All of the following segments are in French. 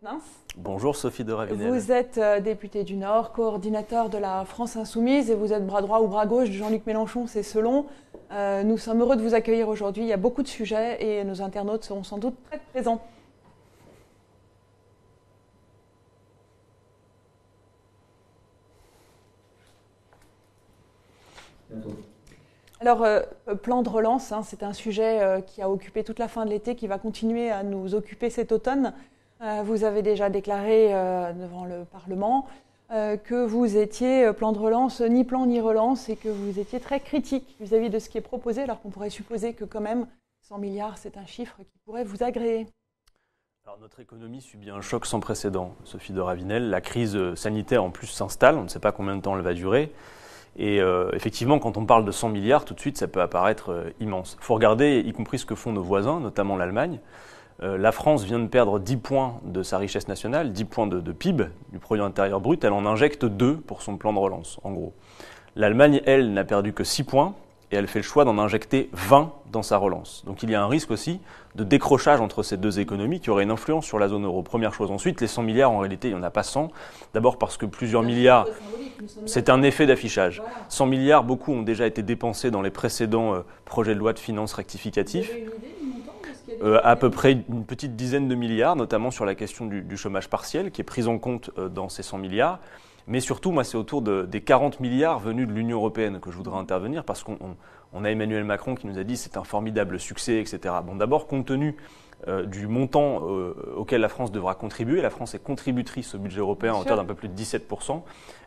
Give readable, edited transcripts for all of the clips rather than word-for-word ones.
Mince. Bonjour Sophie de Ravenel. Vous êtes député du Nord, coordinateur de la France Insoumise et vous êtes bras droit ou bras gauche de Jean-Luc Mélenchon, c'est selon. Nous sommes heureux de vous accueillir aujourd'hui. Il y a beaucoup de sujets et nos internautes seront sans doute très présents. Alors, plan de relance, c'est un sujet qui a occupé toute la fin de l'été, qui va continuer à nous occuper cet automne. Vous avez déjà déclaré devant le Parlement que vous étiez plan de relance, ni plan ni relance, et que vous étiez très critique vis-à-vis de ce qui est proposé, alors qu'on pourrait supposer que quand même 100 milliards, c'est un chiffre qui pourrait vous agréer. Alors, notre économie subit un choc sans précédent, Sophie de Ravenel. La crise sanitaire en plus s'installe, on ne sait pas combien de temps elle va durer. Et effectivement, quand on parle de 100 milliards, tout de suite, ça peut apparaître immense. Il faut regarder, y compris ce que font nos voisins, notamment l'Allemagne. La France vient de perdre 10 points de sa richesse nationale, 10 points de PIB, du produit intérieur brut. Elle en injecte 2 pour son plan de relance, en gros. L'Allemagne, elle, n'a perdu que 6 points et elle fait le choix d'en injecter 20 dans sa relance. Donc il y a un risque aussi de décrochage entre ces deux économies qui aurait une influence sur la zone euro. Première chose. Ensuite, les 100 milliards, en réalité, il n'y en a pas 100. D'abord parce que plusieurs milliards, c'est un effet d'affichage. Voilà. 100 milliards, beaucoup ont déjà été dépensés dans les précédents projets de loi de finances rectificatifs. Vous avez une idée du montant ? À peu près une petite dizaine de milliards, notamment sur la question du chômage partiel, qui est prise en compte dans ces 100 milliards. Mais surtout, moi, c'est autour des 40 milliards venus de l'Union européenne que je voudrais intervenir, parce qu'on a Emmanuel Macron qui nous a dit c'est un formidable succès, etc. Bon, d'abord, compte tenu du montant auquel la France devra contribuer, la France est contributrice au budget européen à hauteur d'un peu plus de 17%,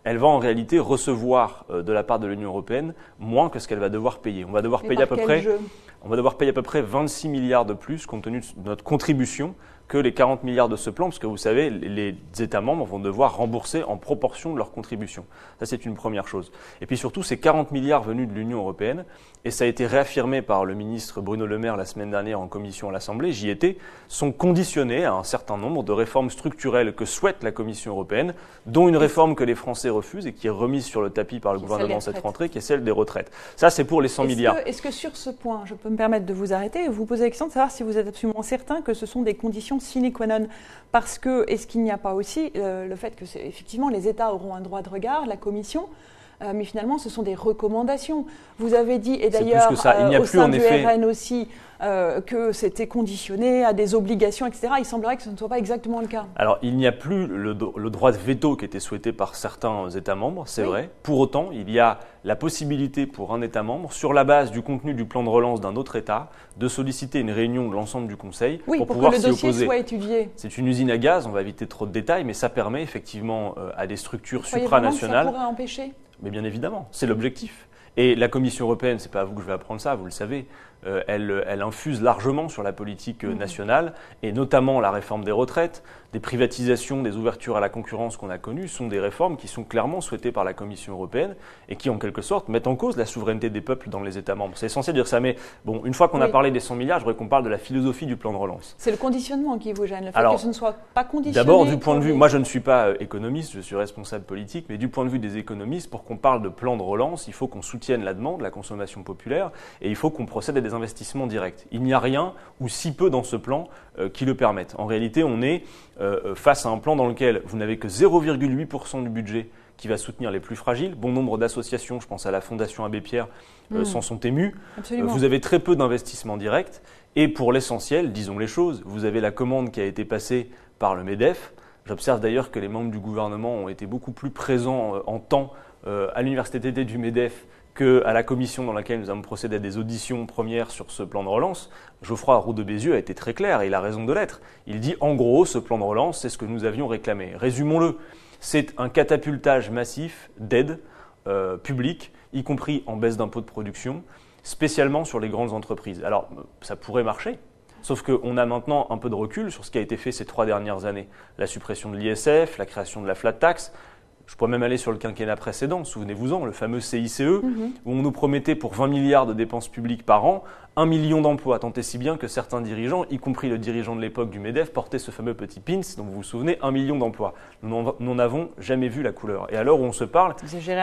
elle va en réalité recevoir de la part de l'Union européenne moins que ce qu'elle va devoir payer. On va devoir payer à peu près 26 milliards de plus compte tenu de notre contribution que les 40 milliards de ce plan, parce que vous savez, les États membres vont devoir rembourser en proportion de leur contribution. Ça, c'est une première chose. Et puis surtout, ces 40 milliards venus de l'Union européenne, et ça a été réaffirmé par le ministre Bruno Le Maire la semaine dernière en commission à l'Assemblée, j'y étais, sont conditionnés à un certain nombre de réformes structurelles que souhaite la Commission européenne, dont une réforme que les Français refusent et qui est remise sur le tapis par le gouvernement cette rentrée, qui est celle des retraites. Ça, c'est pour les 100 milliards. Est-ce que sur ce point, je peux me permettre de vous arrêter et vous poser la question de savoir si vous êtes absolument certain que ce sont des conditions sine qua non, parce que, est-ce qu'il n'y a pas aussi le fait que effectivement les États auront un droit de regard, la Commission, mais finalement ce sont des recommandations. Vous avez dit, et d'ailleurs au sein du RN aussi, que c'était conditionné à des obligations, etc. Il semblerait que ce ne soit pas exactement le cas. Alors, il n'y a plus le droit de veto qui était souhaité par certains États membres, c'est vrai. Pour autant, il y a la possibilité pour un État membre, sur la base du contenu du plan de relance d'un autre État, de solliciter une réunion de l'ensemble du Conseil pour pouvoir s'y opposer. Que le dossier soit étudié. C'est une usine à gaz, on va éviter trop de détails, mais ça permet effectivement à des structures supranationales… Ça pourrait empêcher ? Mais bien évidemment, c'est l'objectif. Et la Commission européenne, c'est pas à vous que je vais apprendre ça, vous le savez, elle infuse largement sur la politique nationale, et notamment la réforme des retraites, des privatisations, des ouvertures à la concurrence qu'on a connues, sont des réformes qui sont clairement souhaitées par la Commission européenne et qui, en quelque sorte, mettent en cause la souveraineté des peuples dans les États membres. C'est censé dire ça, mais bon, une fois qu'on a parlé des 100 milliards, je voudrais qu'on parle de la philosophie du plan de relance. C'est le conditionnement qui vous gêne, le fait que ce ne soit pas conditionné. D'abord, du point de vue, moi je ne suis pas économiste, je suis responsable politique, mais du point de vue des économistes, pour qu'on parle de plan de relance, il faut qu'on soutienne la demande, la consommation populaire, et il faut qu'on procède à des investissements directs. Il n'y a rien, ou si peu dans ce plan, qui le permettent. En réalité, on est face à un plan dans lequel vous n'avez que 0,8% du budget qui va soutenir les plus fragiles. Bon nombre d'associations, je pense à la Fondation Abbé Pierre, s'en sont émues. Vous avez très peu d'investissements directs. Et pour l'essentiel, disons les choses, vous avez la commande qui a été passée par le MEDEF. J'observe d'ailleurs que les membres du gouvernement ont été beaucoup plus présents en temps à l'université d'été du MEDEF qu'à la commission dans laquelle nous avons procédé à des auditions premières sur ce plan de relance. Geoffroy Roux de Bézieux a été très clair et il a raison de l'être. Il dit en gros, ce plan de relance, c'est ce que nous avions réclamé. Résumons-le, c'est un catapultage massif d'aides publiques, y compris en baisse d'impôts de production, spécialement sur les grandes entreprises. Alors, ça pourrait marcher, sauf qu'on a maintenant un peu de recul sur ce qui a été fait ces 3 dernières années. La suppression de l'ISF, la création de la flat tax. Je pourrais même aller sur le quinquennat précédent, souvenez-vous-en, le fameux CICE, où on nous promettait pour 20 milliards de dépenses publiques par an, 1 million d'emplois, tant et si bien que certains dirigeants, y compris le dirigeant de l'époque du MEDEF, portaient ce fameux petit pins, dont vous vous souvenez, 1 million d'emplois. Nous n'en avons jamais vu la couleur. Et à l'heure où on se parle,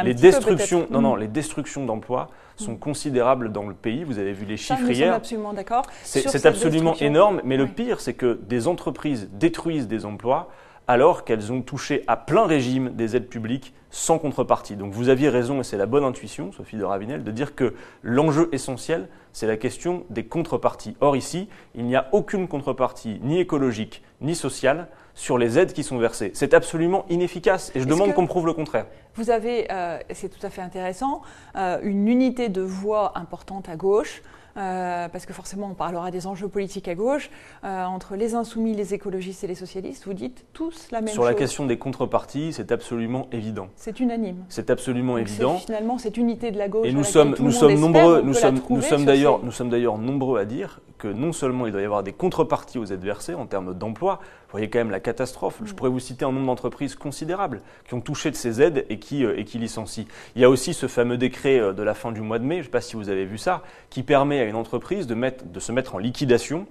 les destructions d'emplois sont considérables dans le pays. Vous avez vu les chiffres hier. Nous sommes absolument d'accord. C'est absolument énorme, mais le pire, c'est que des entreprises détruisent des emplois alors qu'elles ont touché à plein régime des aides publiques sans contrepartie. Donc vous aviez raison, et c'est la bonne intuition, Sophie de Ravenel, de dire que l'enjeu essentiel, c'est la question des contreparties. Or ici, il n'y a aucune contrepartie, ni écologique, ni sociale, sur les aides qui sont versées. C'est absolument inefficace, et je demande qu'on me prouve le contraire. Vous avez, c'est tout à fait intéressant, une unité de voix importante à gauche, parce que forcément on parlera des enjeux politiques à gauche, entre les insoumis, les écologistes et les socialistes, vous dites tous la même chose. Sur la question des contreparties, c'est absolument évident. C'est unanime. C'est absolument évident. Finalement, cette unité de la gauche. Et nous sommes d'ailleurs nombreux à dire que non seulement il doit y avoir des contreparties aux aides versées en termes d'emploi, vous voyez quand même la catastrophe. Je pourrais vous citer un nombre d'entreprises considérables qui ont touché de ces aides et qui licencient. Il y a aussi ce fameux décret de la fin du mois de mai, je ne sais pas si vous avez vu ça, qui permet à une entreprise de se mettre en liquidation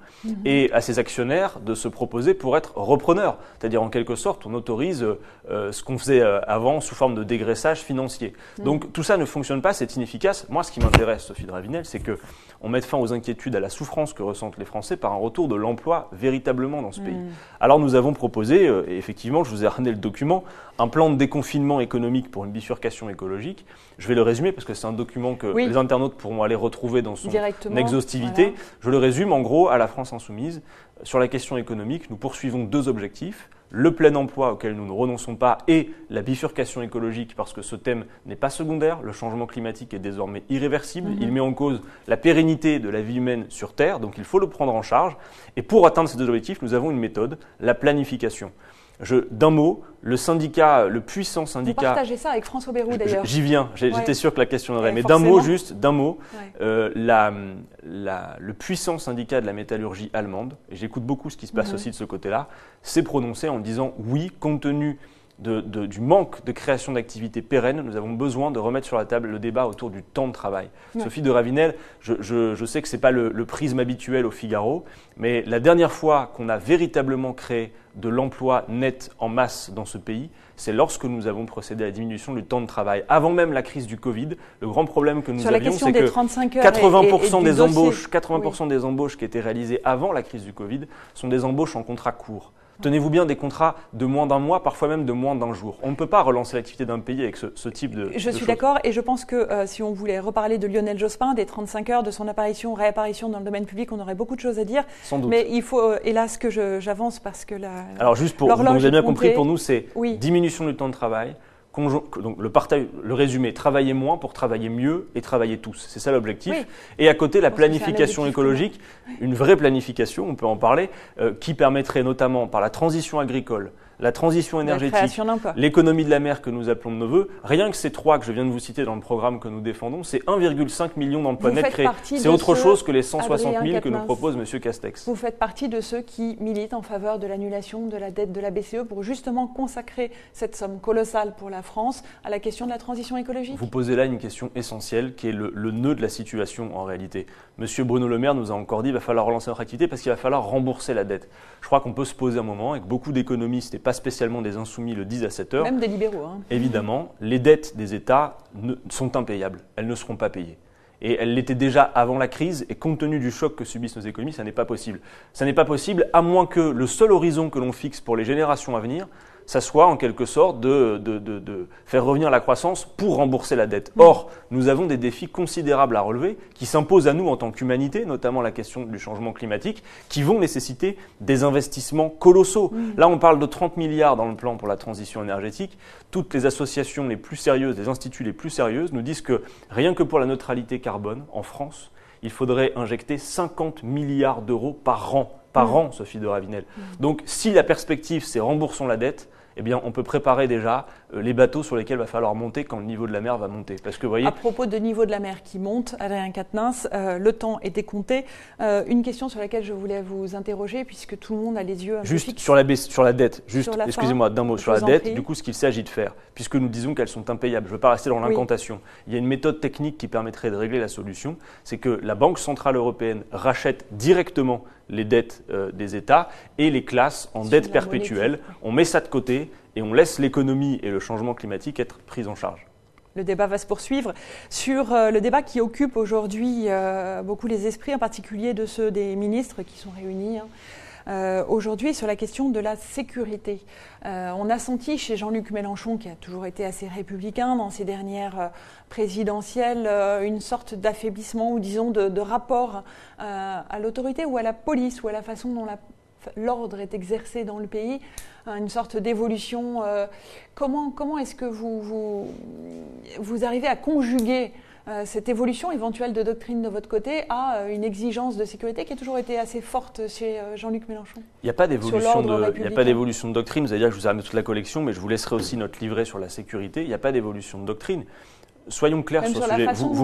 et à ses actionnaires de se proposer pour être repreneurs. C'est-à-dire en quelque sorte, on autorise ce qu'on faisait avant sous forme de dégraissage financier. Donc tout ça ne fonctionne pas, c'est inefficace. Moi, ce qui m'intéresse, Sophie de Ravenel, c'est qu'on mette fin aux inquiétudes, à la souffrance que ressentent les Français par un retour de l'emploi véritablement dans ce pays. Alors nous avons proposé, et effectivement, je vous ai ramené le document, un plan de déconfinement économique pour une bifurcation écologique. Je vais le résumer parce que c'est un document que les internautes pourront aller retrouver dans son exhaustivité. Voilà. Je le résume en gros à la France insoumise. Sur la question économique, nous poursuivons 2 objectifs. Le plein emploi auquel nous ne renonçons pas et la bifurcation écologique parce que ce thème n'est pas secondaire. Le changement climatique est désormais irréversible. Il met en cause la pérennité de la vie humaine sur Terre, donc il faut le prendre en charge. Et pour atteindre ces 2 objectifs, nous avons une méthode, la planification. D'un mot, le puissant syndicat... Vous partagez ça avec François Bayrou d'ailleurs. J'y viens, j'étais sûr que la question viendrait. Mais d'un mot, le puissant syndicat de la métallurgie allemande, et j'écoute beaucoup ce qui se passe aussi de ce côté-là, s'est prononcé en disant oui, compte tenu du manque de création d'activités pérennes, nous avons besoin de remettre sur la table le débat autour du temps de travail. Sophie de Ravenel, je sais que ce n'est pas le prisme habituel au Figaro, mais la dernière fois qu'on a véritablement créé de l'emploi net en masse dans ce pays, c'est lorsque nous avons procédé à la diminution du temps de travail. Avant même la crise du Covid, le grand problème que nous avions, c'est que 80% des embauches qui étaient réalisées avant la crise du Covid sont des embauches en contrat court. Tenez-vous bien, des contrats de moins d'un mois, parfois même de moins d'un jour. On ne peut pas relancer l'activité d'un pays avec ce type de Je suis d'accord, et je pense que si on voulait reparler de Lionel Jospin, des 35 heures, de son réapparition dans le domaine public, on aurait beaucoup de choses à dire. Sans doute. Mais il faut, hélas, que j'avance parce que Alors juste pour vous avez bien compris, pour nous, c'est diminution du temps de travail. Donc le résumé, travailler moins pour travailler mieux et travailler tous. C'est ça l'objectif. Oui. Et à côté, la planification écologique, une vraie planification, on peut en parler, qui permettrait notamment par la transition agricole, la transition énergétique, l'économie de la mer que nous appelons de nos voeux. Rien que ces 3 que je viens de vous citer dans le programme que nous défendons, c'est 1,5 million d'emplois nets créés. C'est autre chose que les 160 000 que nous propose M. Castex. Vous faites partie de ceux qui militent en faveur de l'annulation de la dette de la BCE pour justement consacrer cette somme colossale pour la France à la question de la transition écologique. Vous posez là une question essentielle qui est le nœud de la situation en réalité. M. Bruno Le Maire nous a encore dit qu'il va falloir relancer notre activité parce qu'il va falloir rembourser la dette. Je crois qu'on peut se poser un moment et que beaucoup d'économistes et pas spécialement des insoumis le disent à cette heure. Même des libéraux. Évidemment, les dettes des États sont impayables. Elles ne seront pas payées. Et elles l'étaient déjà avant la crise, et compte tenu du choc que subissent nos économies, ça n'est pas possible. Ça n'est pas possible à moins que le seul horizon que l'on fixe pour les générations à venir, ça soit en quelque sorte de faire revenir la croissance pour rembourser la dette. Or, nous avons des défis considérables à relever qui s'imposent à nous en tant qu'humanité, notamment la question du changement climatique, qui vont nécessiter des investissements colossaux. Là, on parle de 30 milliards dans le plan pour la transition énergétique. Toutes les associations les plus sérieuses, les instituts les plus sérieuses nous disent que rien que pour la neutralité carbone en France, il faudrait injecter 50 milliards d'euros par an, Sophie de Ravenel. Donc, si la perspective, c'est remboursons la dette, eh bien, on peut préparer déjà les bateaux sur lesquels il va falloir monter quand le niveau de la mer va monter. Parce que, vous voyez, à propos de niveau de la mer qui monte, Adrien Quatennens, le temps était compté. Une question sur laquelle je voulais vous interroger, puisque tout le monde a les yeux un peu juste fixes. sur la dette, juste, excusez-moi, d'un mot, sur la dette, prie. du coup, ce qu'il s'agit de faire, puisque nous disons qu'elles sont impayables, je ne veux pas rester dans l'incantation. Il y a une méthode technique qui permettrait de régler la solution, c'est que la Banque Centrale Européenne rachète directement les dettes des États et les classe en dette perpétuelle. On met ça de côté et on laisse l'économie et le changement climatique être pris en charge. Le débat va se poursuivre sur le débat qui occupe aujourd'hui beaucoup les esprits, en particulier de ceux des ministres qui sont réunis aujourd'hui sur la question de la sécurité. On a senti chez Jean-Luc Mélenchon, qui a toujours été assez républicain dans ses dernières présidentielles, une sorte d'affaiblissement ou disons de rapport à l'autorité ou à la police ou à la façon dont l'ordre est exercé dans le pays, une sorte d'évolution. Comment est-ce que vous arrivez à conjuguer cette évolution éventuelle de doctrine de votre côté à une exigence de sécurité qui a toujours été assez forte chez Jean-Luc Mélenchon? Il n'y a pas d'évolution de doctrine. Vous allez dire que je vous ai amené toute la collection, mais je vous laisserai aussi notre livret sur la sécurité. Il n'y a pas d'évolution de doctrine. Soyons clairs même sur ce sujet. Vous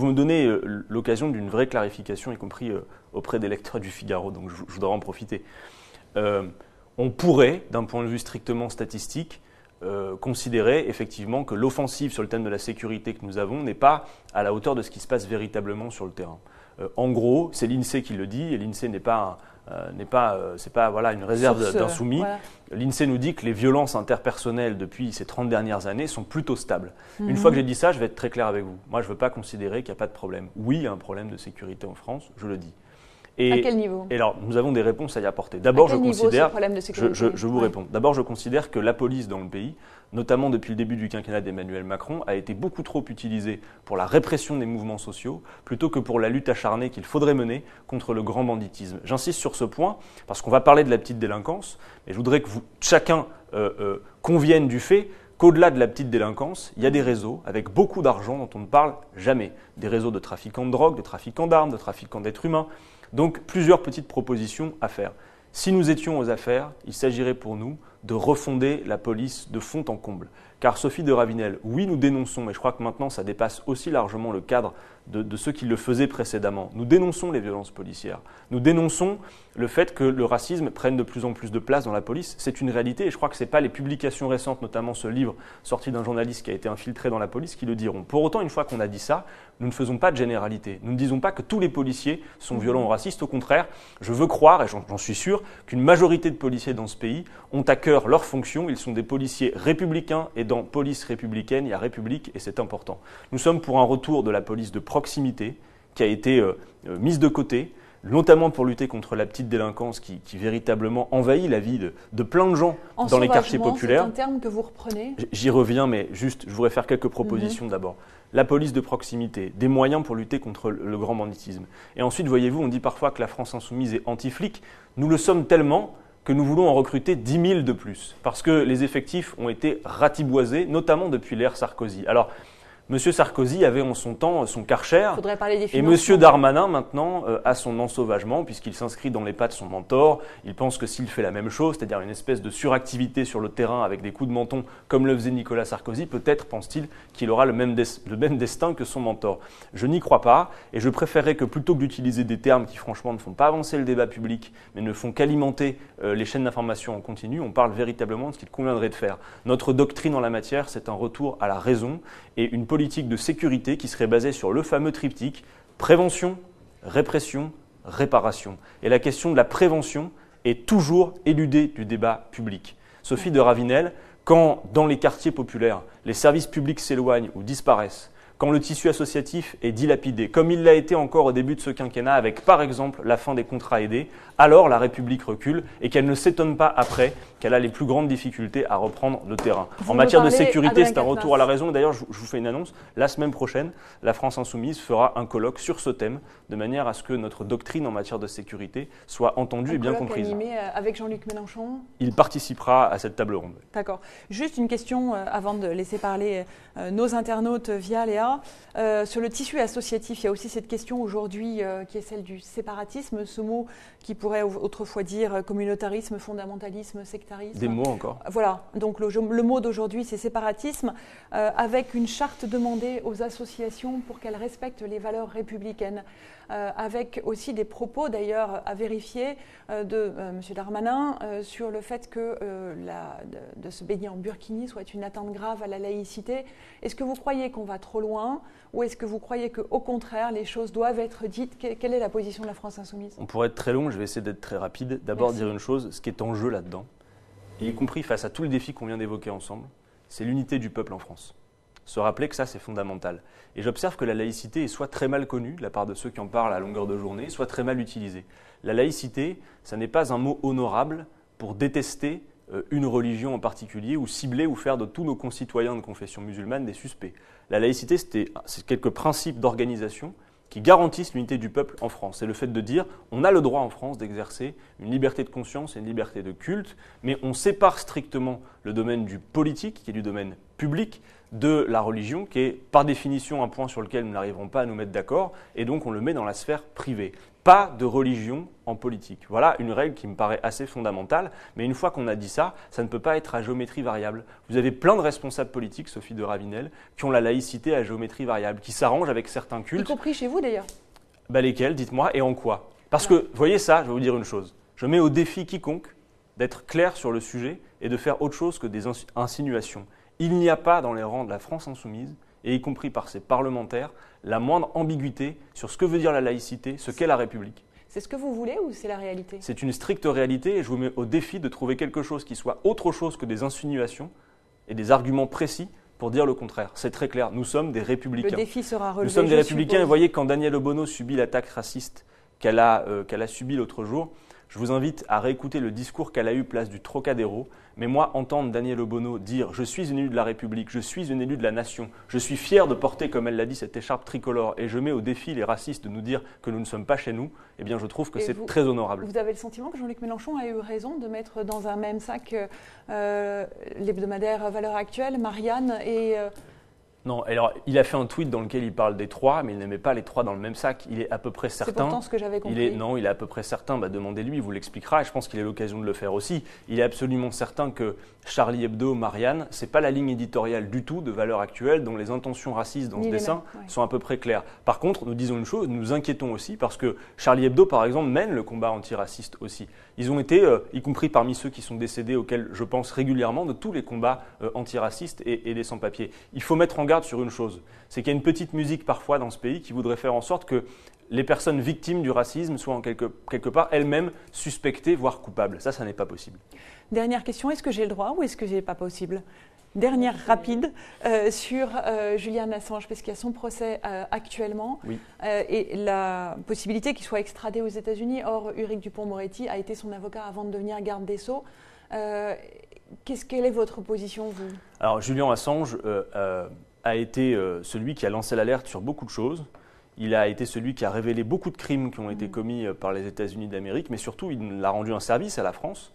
me donnez l'occasion d'une vraie clarification, y compris auprès des lecteurs du Figaro, donc je voudrais en profiter. On pourrait, d'un point de vue strictement statistique, considérer effectivement que l'offensive sur le thème de la sécurité que nous avons n'est pas à la hauteur de ce qui se passe véritablement sur le terrain. En gros, c'est l'INSEE qui le dit, et l'INSEE c'est pas voilà, une réserve d'insoumis. Voilà. L'INSEE nous dit que les violences interpersonnelles depuis ces 30 dernières années sont plutôt stables. Une fois que j'ai dit ça, je vais être très clair avec vous. Moi, je ne veux pas considérer qu'il n'y a pas de problème. Oui, il y a un problème de sécurité en France, je le dis. Et à quel niveau? Et alors, nous avons des réponses à y apporter. D'abord, je vous ouais. réponds. D'abord, je considère que la police dans le pays, notamment depuis le début du quinquennat d'Emmanuel Macron, a été beaucoup trop utilisée pour la répression des mouvements sociaux, plutôt que pour la lutte acharnée qu'il faudrait mener contre le grand banditisme. J'insiste sur ce point, parce qu'on va parler de la petite délinquance, et je voudrais que chacun convienne du fait qu'au-delà de la petite délinquance, il y a des réseaux avec beaucoup d'argent dont on ne parle jamais. Des réseaux de trafiquants de drogue, de trafiquants d'armes, de trafiquants d'êtres humains. Donc, plusieurs petites propositions à faire. Si nous étions aux affaires, il s'agirait pour nous de refonder la police de fond en comble. Car Sophie de Ravinel, oui, nous dénonçons, mais je crois que maintenant ça dépasse aussi largement le cadre de ceux qui le faisaient précédemment. Nous dénonçons les violences policières. Nous dénonçons le fait que le racisme prenne de plus en plus de place dans la police. C'est une réalité et je crois que ce n'est pas les publications récentes, notamment ce livre sorti d'un journaliste qui a été infiltré dans la police, qui le diront. Pour autant, une fois qu'on a dit ça, nous ne faisons pas de généralité. Nous ne disons pas que tous les policiers sont violents ou racistes. Au contraire, je veux croire, et j'en suis sûr, qu'une majorité de policiers dans ce pays ont à cœur leur fonction. Ils sont des policiers républicains et dans police républicaine, il y a République et c'est important. Nous sommes pour un retour de la police de proximité qui a été mise de côté, notamment pour lutter contre la petite délinquance qui véritablement envahit la vie de plein de gens dans les quartiers populaires. C'est un terme que vous reprenez. J'y reviens, mais juste, je voudrais faire quelques propositions d'abord. La police de proximité, des moyens pour lutter contre le grand banditisme. Et ensuite, voyez-vous, on dit parfois que la France insoumise est anti-flic. Nous le sommes tellement que nous voulons en recruter 10 000 de plus, parce que les effectifs ont été ratiboisés, notamment depuis l'ère Sarkozy. Alors, M. Sarkozy avait en son temps son Karcher, et M. Darmanin maintenant a son ensauvagement puisqu'il s'inscrit dans les pas de son mentor. Il pense que s'il fait la même chose, c'est-à-dire une espèce de suractivité sur le terrain avec des coups de menton comme le faisait Nicolas Sarkozy, peut-être pense-t-il qu'il aura le même destin que son mentor. Je n'y crois pas et je préférerais que plutôt que d'utiliser des termes qui franchement ne font pas avancer le débat public mais ne font qu'alimenter les chaînes d'information en continu, on parle véritablement de ce qu'il conviendrait de faire. Notre doctrine en la matière, c'est un retour à la raison et une politique de sécurité qui serait basée sur le fameux triptyque prévention, répression, réparation. Et la question de la prévention est toujours éludée du débat public. Sophie de Ravinel, quand dans les quartiers populaires, les services publics s'éloignent ou disparaissent, quand le tissu associatif est dilapidé, comme il l'a été encore au début de ce quinquennat avec par exemple la fin des contrats aidés, alors la République recule et qu'elle ne s'étonne pas après qu'elle a les plus grandes difficultés à reprendre le terrain. En matière de sécurité, c'est un retour à la raison. D'ailleurs, je vous fais une annonce. La semaine prochaine, la France Insoumise fera un colloque sur ce thème, de manière à ce que notre doctrine en matière de sécurité soit entendue et bien comprise. Animé avec Jean-Luc Mélenchon. Il participera à cette table ronde. D'accord. Juste une question avant de laisser parler nos internautes via Léa. là. Sur le tissu associatif, il y a aussi cette question aujourd'hui qui est celle du séparatisme, ce mot qui pourrait autrefois dire communautarisme, fondamentalisme, sectarisme. Des mots encore. Voilà, donc le mot d'aujourd'hui c'est séparatisme, avec une charte demandée aux associations pour qu'elles respectent les valeurs républicaines. Avec aussi des propos d'ailleurs à vérifier de M. Darmanin sur le fait que de se baigner en burkini soit une atteinte grave à la laïcité. Est-ce que vous croyez qu'on va trop loin ou est-ce que vous croyez qu'au contraire les choses doivent être dites? Quelle est la position de la France Insoumise? On pourrait être très long, je vais essayer d'être très rapide. D'abord dire une chose, ce qui est en jeu là-dedans, et y compris face à tous les défis qu'on vient d'évoquer ensemble, c'est l'unité du peuple en France. Se rappeler que ça, c'est fondamental. Et j'observe que la laïcité est soit très mal connue de la part de ceux qui en parlent à longueur de journée, soit très mal utilisée. La laïcité, ça n'est pas un mot honorable pour détester une religion en particulier ou cibler ou faire de tous nos concitoyens de confession musulmane des suspects. La laïcité, c'est quelques principes d'organisation qui garantissent l'unité du peuple en France. C'est le fait de dire on a le droit en France d'exercer une liberté de conscience et une liberté de culte, mais on sépare strictement le domaine du politique, qui est du domaine public, de la religion, qui est par définition un point sur lequel nous n'arriverons pas à nous mettre d'accord, et donc on le met dans la sphère privée. Pas de religion en politique. Voilà une règle qui me paraît assez fondamentale, mais une fois qu'on a dit ça, ça ne peut pas être à géométrie variable. Vous avez plein de responsables politiques, Sophie de Ravinel, qui ont la laïcité à géométrie variable, qui s'arrangent avec certains cultes. Y compris chez vous d'ailleurs. Lesquels, dites-moi, et en quoi? Parce que, voyez ça, je vais vous dire une chose. Je mets au défi quiconque d'être clair sur le sujet et de faire autre chose que des insinuations. Il n'y a pas dans les rangs de la France Insoumise, et y compris par ses parlementaires, la moindre ambiguïté sur ce que veut dire la laïcité, ce qu'est la République. C'est ce que vous voulez ou c'est la réalité? C'est une stricte réalité et je vous mets au défi de trouver quelque chose qui soit autre chose que des insinuations et des arguments précis pour dire le contraire. C'est très clair, nous sommes des républicains. Le défi sera relevé. Nous sommes des républicains et voyez, quand Daniel Obono subit l'attaque raciste qu'elle a subie l'autre jour, je vous invite à réécouter le discours qu'elle a eu place du Trocadéro. Mais moi, entendre Daniel Obono dire « Je suis une élue de la République, je suis une élue de la nation, je suis fier de porter, comme elle l'a dit, cette écharpe tricolore et je mets au défi les racistes de nous dire que nous ne sommes pas chez nous », eh bien je trouve que c'est très honorable. Vous avez le sentiment que Jean-Luc Mélenchon a eu raison de mettre dans un même sac l'hebdomadaire Valeurs Actuelles, Marianne et... Non, alors il a fait un tweet dans lequel il parle des trois, mais il ne met pas les trois dans le même sac. Il est à peu près certain. C'est pourtant ce que j'avais compris. Il est à peu près certain, demandez-lui, il vous l'expliquera, et je pense qu'il a l'occasion de le faire aussi. Il est absolument certain que Charlie Hebdo, Marianne, ce n'est pas la ligne éditoriale du tout de Valeurs Actuelles, dont les intentions racistes dans ce dessin sont à peu près claires. Par contre, nous disons une chose, nous nous inquiétons aussi, parce que Charlie Hebdo, par exemple, mène le combat antiraciste aussi. Ils ont été, y compris parmi ceux qui sont décédés, auxquels je pense régulièrement, de tous les combats antiracistes et des sans-papiers. Il faut mettre en garde sur une chose, c'est qu'il y a une petite musique parfois dans ce pays qui voudrait faire en sorte que les personnes victimes du racisme soient en quelque part elles-mêmes suspectées, voire coupables. Ça n'est pas possible. Dernière question, est-ce que j'ai le droit ou est-ce que c'est pas possible? Dernière rapide sur Julian Assange, parce qu'il y a son procès actuellement et la possibilité qu'il soit extradé aux États-Unis. Or, Éric Dupond-Moretti a été son avocat avant de devenir garde des Sceaux. Quelle est votre position, vous? Alors, Julian Assange a été celui qui a lancé l'alerte sur beaucoup de choses. Il a été celui qui a révélé beaucoup de crimes qui ont été commis par les États-Unis d'Amérique, mais surtout, il a rendu un service à la France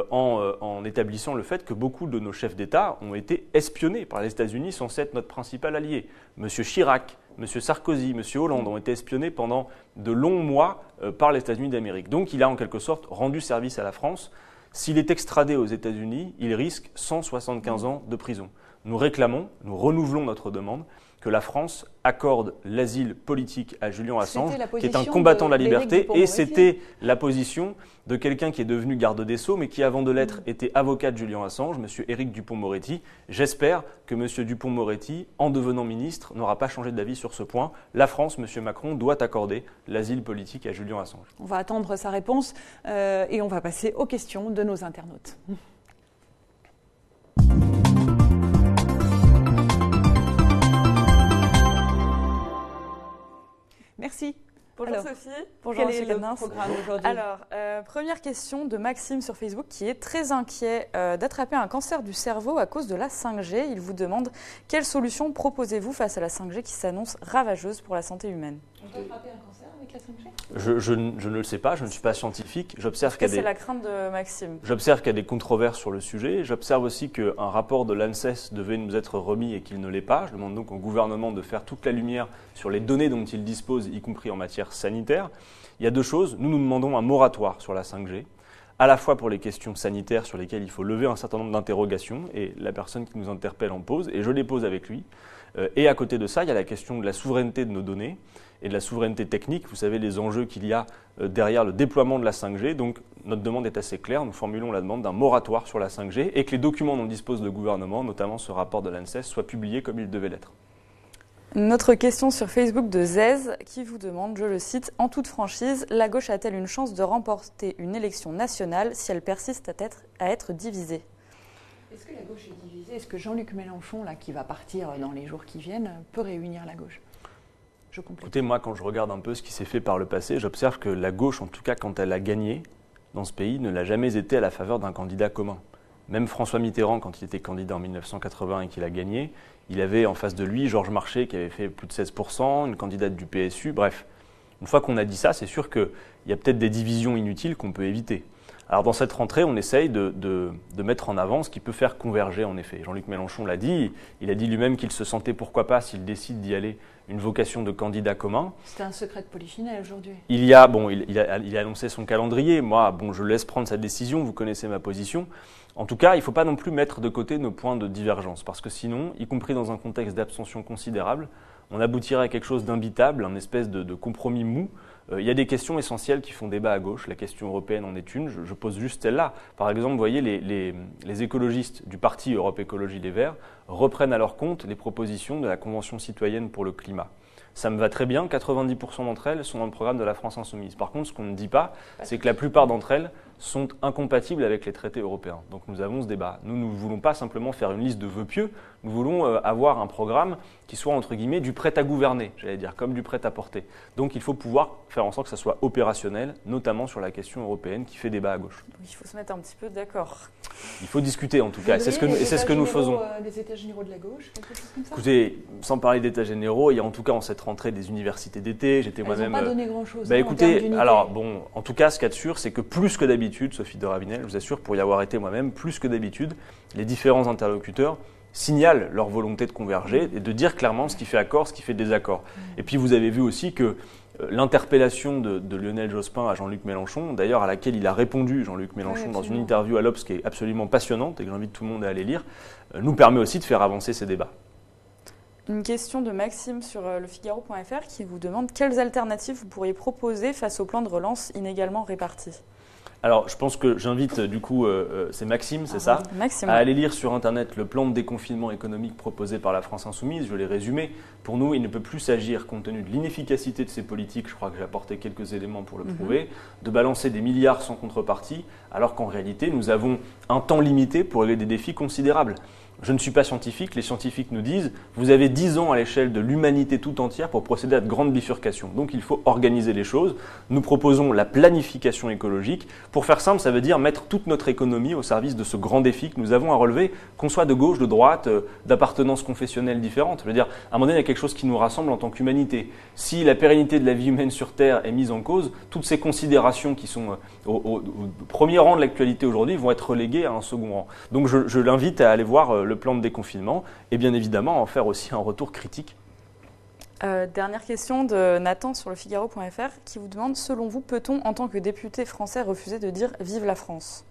en établissant le fait que beaucoup de nos chefs d'État ont été espionnés par les États-Unis censés être notre principal allié. M. Chirac, M. Sarkozy, M. Hollande ont été espionnés pendant de longs mois par les États-Unis d'Amérique. Donc, il a en quelque sorte rendu service à la France. S'il est extradé aux États-Unis, il risque 175 ans de prison. Nous réclamons, nous renouvelons notre demande, que la France accorde l'asile politique à Julian Assange, qui est un combattant de la liberté, et c'était la position de quelqu'un qui est devenu garde des Sceaux, mais qui avant de l'être était avocat de Julian Assange, M. Éric Dupond-Moretti. J'espère que M. Dupond-Moretti, en devenant ministre, n'aura pas changé d'avis sur ce point. La France, M. Macron, doit accorder l'asile politique à Julian Assange. On va attendre sa réponse et on va passer aux questions de nos internautes. Merci. Bonjour Sophie. Bonjour Quel est le programme aujourd'hui? Alors, première question de Maxime sur Facebook qui est très inquiet d'attraper un cancer du cerveau à cause de la 5G. Il vous demande quelle solution proposez-vous face à la 5G qui s'annonce ravageuse pour la santé humaine? On peut attraper un cancer avec la 5G ? Je ne le sais pas, je ne suis pas scientifique. J'observe C'est la crainte de Maxime. J'observe qu'il y a des controverses sur le sujet. J'observe aussi qu'un rapport de l'ANSES devait nous être remis et qu'il ne l'est pas. Je demande donc au gouvernement de faire toute la lumière sur les données dont il dispose, y compris en matière sanitaire. Il y a deux choses. Nous demandons un moratoire sur la 5G, à la fois pour les questions sanitaires sur lesquelles il faut lever un certain nombre d'interrogations, et la personne qui nous interpelle en pose, et je les pose avec lui. Et à côté de ça, il y a la question de la souveraineté de nos données et de la souveraineté technique. Vous savez les enjeux qu'il y a derrière le déploiement de la 5G. Donc notre demande est assez claire. Nous formulons la demande d'un moratoire sur la 5G et que les documents dont dispose le gouvernement, notamment ce rapport de l'ANSES, soient publiés comme ils devaient l'être. Une autre question sur Facebook de Zez qui vous demande, je le cite, « En toute franchise, la gauche a-t-elle une chance de remporter une élection nationale si elle persiste à être divisée ?» Est-ce que la gauche est divisée ? Est-ce que Jean-Luc Mélenchon, là, qui va partir dans les jours qui viennent, peut réunir la gauche ? Je complète. Écoutez, moi, quand je regarde un peu ce qui s'est fait par le passé, j'observe que la gauche, en tout cas quand elle a gagné dans ce pays, ne l'a jamais été à la faveur d'un candidat commun. Même François Mitterrand, quand il était candidat en 1980 et qu'il a gagné, il avait en face de lui Georges Marchais qui avait fait plus de 16%, une candidate du PSU, bref. Une fois qu'on a dit ça, c'est sûr qu'il y a peut-être des divisions inutiles qu'on peut éviter. Alors dans cette rentrée, on essaye de mettre en avant ce qui peut faire converger en effet. Jean-Luc Mélenchon l'a dit, il a dit lui-même qu'il se sentait pourquoi pas, s'il décide d'y aller, une vocation de candidat commun. C'était un secret de Polichinelle aujourd'hui. Il a annoncé son calendrier. Moi, je laisse prendre sa décision, vous connaissez ma position. En tout cas, il ne faut pas non plus mettre de côté nos points de divergence, parce que sinon, y compris dans un contexte d'abstention considérable, on aboutirait à quelque chose d'imbitable, un espèce de compromis mou. Il y a des questions essentielles qui font débat à gauche. La question européenne en est une. Je pose juste celle-là. Par exemple, vous voyez, les écologistes du parti Europe Écologie Les Verts reprennent à leur compte les propositions de la Convention citoyenne pour le climat. Ça me va très bien, 90% d'entre elles sont dans le programme de la France Insoumise. Par contre, ce qu'on ne dit pas, c'est que la plupart d'entre elles sont incompatibles avec les traités européens. Donc nous avons ce débat. Nous ne voulons pas simplement faire une liste de vœux pieux, nous voulons avoir un programme qui soit, entre guillemets, du prêt à gouverner, j'allais dire, comme du prêt à porter. Donc il faut pouvoir faire en sorte que ça soit opérationnel, notamment sur la question européenne qui fait débat à gauche. Il faut se mettre un petit peu d'accord. Il faut discuter en tout cas, et c'est ce que nous faisons. Des états généraux de la gauche, quelque chose comme ça ? Écoutez, sans parler d'états généraux, il y a en tout cas en cette rentrée des universités d'été, j'étais moi-même... Elles n'ont pas donné grand-chose. Écoutez, alors bon, en tout cas, ce qu'il y a de sûr, c'est que plus que d'habitude, Sophie de Ravenel, je vous assure, pour y avoir été moi-même, plus que d'habitude, les différents interlocuteurs signalent leur volonté de converger et de dire clairement ce qui fait accord, ce qui fait désaccord. Et puis vous avez vu aussi que l'interpellation de Lionel Jospin à Jean-Luc Mélenchon, d'ailleurs à laquelle il a répondu, Jean-Luc Mélenchon, dans une interview à l'Obs qui est absolument passionnante et que j'invite tout le monde à aller lire, nous permet aussi de faire avancer ces débats. Une question de Maxime sur lefigaro.fr qui vous demande quelles alternatives vous pourriez proposer face au plan de relance inégalement réparti. Alors, je pense que j'invite, du coup, c'est Maxime, c'est ça, Maxime, à aller lire sur Internet le plan de déconfinement économique proposé par la France Insoumise. Je l'ai résumé. Pour nous, il ne peut plus s'agir, compte tenu de l'inefficacité de ces politiques, je crois que j'ai apporté quelques éléments pour le prouver, de balancer des milliards sans contrepartie, alors qu'en réalité, nous avons un temps limité pour régler des défis considérables. Je ne suis pas scientifique, les scientifiques nous disent vous avez 10 ans à l'échelle de l'humanité tout entière pour procéder à de grandes bifurcations. Donc il faut organiser les choses. Nous proposons la planification écologique. Pour faire simple, ça veut dire mettre toute notre économie au service de ce grand défi que nous avons à relever, qu'on soit de gauche, de droite, d'appartenance confessionnelle différente. Je veux dire, à un moment donné, il y a quelque chose qui nous rassemble en tant qu'humanité. Si la pérennité de la vie humaine sur Terre est mise en cause, toutes ces considérations qui sont au premier rang de l'actualité aujourd'hui vont être reléguées à un second rang. Donc je l'invite à aller voir le plan de déconfinement et bien évidemment en faire aussi un retour critique. Dernière question de Nathan sur lefigaro.fr qui vous demande, selon vous, peut-on en tant que député français refuser de dire « Vive la France » ?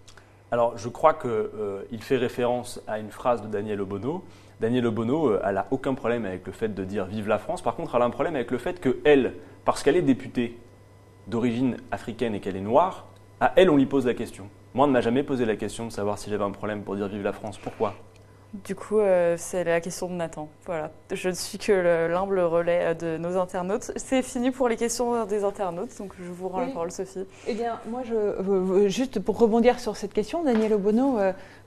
Alors je crois qu'il fait référence à une phrase de Danielle Obono. Danielle Obono, elle n'a aucun problème avec le fait de dire « Vive la France ». Par contre, elle a un problème avec le fait qu'elle, parce qu'elle est députée d'origine africaine et qu'elle est noire, à elle on lui pose la question. Moi, on ne m'a jamais posé la question de savoir si j'avais un problème pour dire « Vive la France ». Pourquoi ? Du coup, c'est la question de Nathan. Voilà. Je ne suis que l'humble relais de nos internautes. C'est fini pour les questions des internautes, donc je vous rends la parole, Sophie. Eh bien, moi, juste pour rebondir sur cette question, Danielle Obono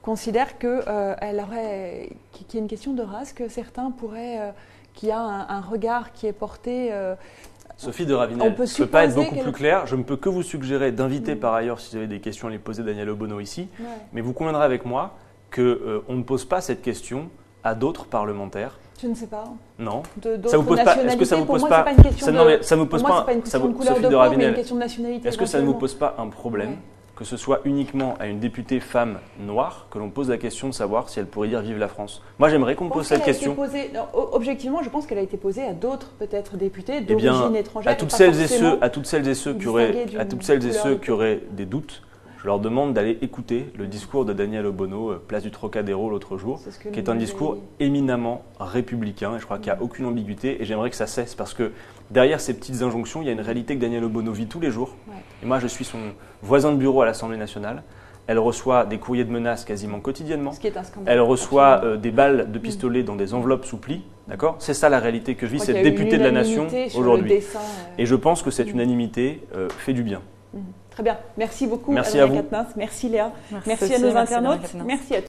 considère qu'il y a une question de race, que certains pourraient, qu'il y a un regard qui est porté... Sophie de Ravenel, je ne peux pas être beaucoup plus clair. Je ne peux que vous suggérer d'inviter par ailleurs, si vous avez des questions, à les poser Danielle Obono ici. Ouais. Mais vous conviendrez avec moi qu'on ne pose pas cette question à d'autres parlementaires? Je ne sais pas. Non. Ça vous pose pas? Est-ce que ça vous pose pas? Ça vous pose pas? Pas une question de couleur Sophie de de peau, mais Ravenel, une question de nationalité. est-ce que ça ne vous pose pas un problème que ce soit uniquement à une députée femme noire que l'on pose la question de savoir si elle pourrait dire « Vive la France ». Moi, j'aimerais qu'on me pose cette question. Objectivement, je pense qu'elle a été posée à d'autres, peut-être, députés d'origine étrangère. À toutes celles et ceux qui auraient des doutes, je leur demande d'aller écouter le discours de Daniel Obono, place du Trocadéro l'autre jour, qui est un discours éminemment républicain, et je crois qu'il n'y a aucune ambiguïté, et j'aimerais que ça cesse, parce que derrière ces petites injonctions, il y a une réalité que Daniel Obono vit tous les jours. Et moi, je suis son voisin de bureau à l'Assemblée nationale. Elle reçoit des courriers de menaces quasiment quotidiennement. Ce qui est un scandale. Elle reçoit des balles de pistolet dans des enveloppes sous pli. D'accord ? C'est ça la réalité que vit cette députée de la nation aujourd'hui. Et je pense que cette unanimité fait du bien. Très bien. Merci beaucoup, merci à vous. Katnas. Merci Léa. Merci à nos internautes. Merci à